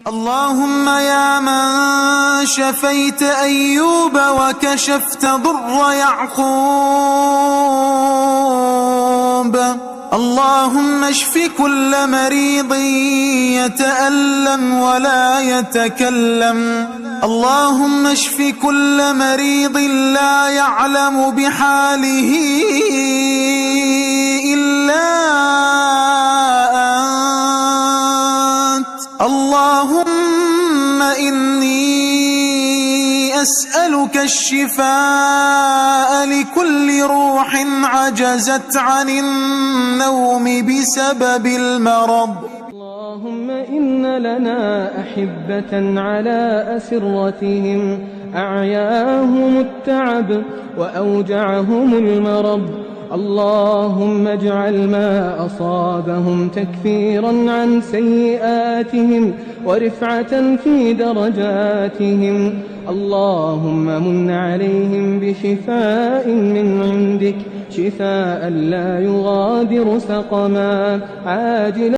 اللهم يا من شفيت أيوب وكشفت ضر يعقوب، اللهم اشف كل مريض يتألم ولا يتكلم، اللهم اشف كل مريض لا يعلم بحاله إلا أنت. اللهم إني أسألك الشفاء لكل روح عجزت عن النوم بسبب المرض. اللهم إن لنا أحبة على أسرتهم أعياهم التعب وأوجعهم المرض، اللهم اجعل ما أصابهم تكفيرا عن سيئاتهم ورفعة في درجاتهم، اللهم من عليهم بشفاء من عندك، شفاء لا يغادر سقما عاجلا